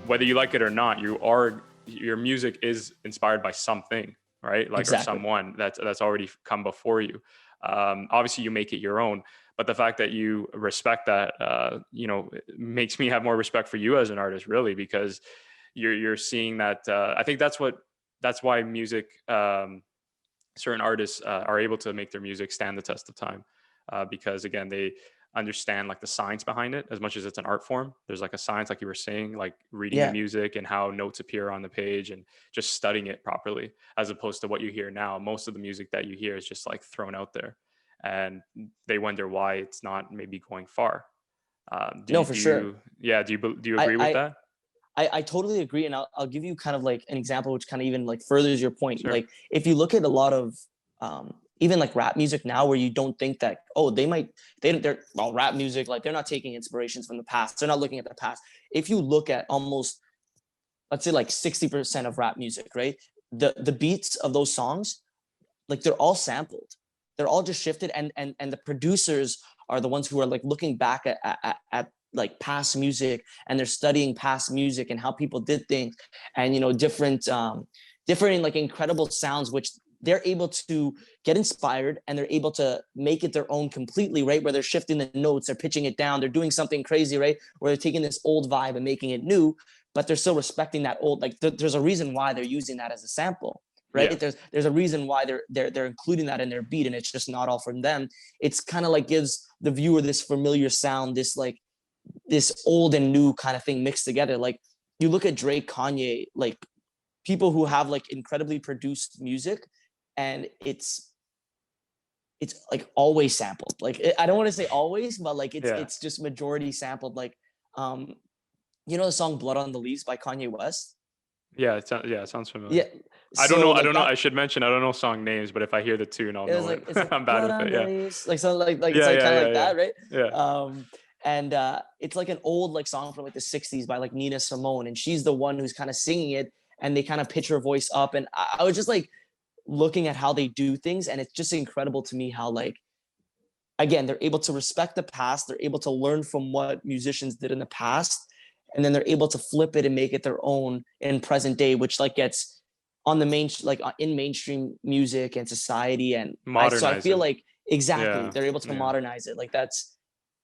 whether you like it or not, your music is inspired by something, right? Like, Exactly. or someone that's already come before you. Obviously you make it your own, but the fact that you respect that, it makes me have more respect for you as an artist, really, because you're seeing that. I think that's why music, certain artists are able to make their music stand the test of time, because again, they understand like the science behind it. As much as it's an art form, there's like a science, like you were saying, like reading the Yeah. music and how notes appear on the page and just studying it properly, as opposed to what you hear now. Most of the music that you hear is just like thrown out there, and they wonder why it's not maybe going far. No, for sure. Do you I, agree with I, that? I totally agree. And I'll give you kind of like an example, which kind of even like furthers your point. Sure. Like if you look at a lot of, even like rap music now, where you don't think that, oh, they're well, rap music, like they're not taking inspirations from the past. They're not looking at the past. If you look at almost, let's say like 60% of rap music, right? The beats of those songs, like they're all sampled. They're all just shifted. And the producers are the ones who are like looking back at like past music, and they're studying past music and how people did things, and different like incredible sounds, which they're able to get inspired, and they're able to make it their own completely, right? Where they're shifting the notes, they're pitching it down, they're doing something crazy, right? Where they're taking this old vibe and making it new, but they're still respecting that old, like there's a reason why they're using that as a sample, right? Yeah. There's a reason why they're including that in their beat, and it's just not all from them. It's kind of like gives the viewer this familiar sound, this like this old and new kind of thing mixed together. Like you look at Drake, Kanye, like people who have like incredibly produced music, and it's like always sampled. Like I don't want to say always, but like Yeah. it's just majority sampled. Like the song "Blood on the Leaves" by Kanye West. Yeah. It sounds Yeah. familiar. I don't So know. I like don't know. I that, should mention, I don't know song names, but if I hear the tune, I'll know it. it's like I'm bad blood with on it. the Yeah. leaves, like something like it's Yeah. like kind of Yeah. like Yeah. that, right? Yeah. And it's like an old like song from like the 60s by like Nina Simone, and she's the one who's kind of singing it, and they kind of pitch her voice up, and I was just like looking at how they do things, and it's just incredible to me how like again they're able to respect the past, they're able to learn from what musicians did in the past, and then they're able to flip it and make it their own in present day, which like gets on the in mainstream music and society. And I Modernize feel it. like exactly Yeah. they're able to Yeah. modernize it. Like that's,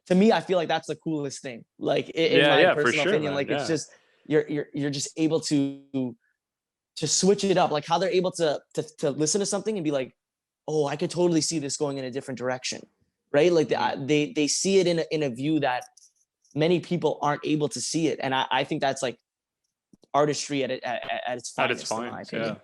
to me, I feel like that's the coolest thing. Like in Yeah. my Yeah. For personal sure, opinion, man. like it's Yeah. just you're just able to switch it up. Like how they're able to listen to something and be like, oh, I could totally see this going in a different direction, right? Like Mhm. they see it in a view that many people aren't able to see it, and I think that's like artistry at its At its finest, in my finest. Yeah. opinion.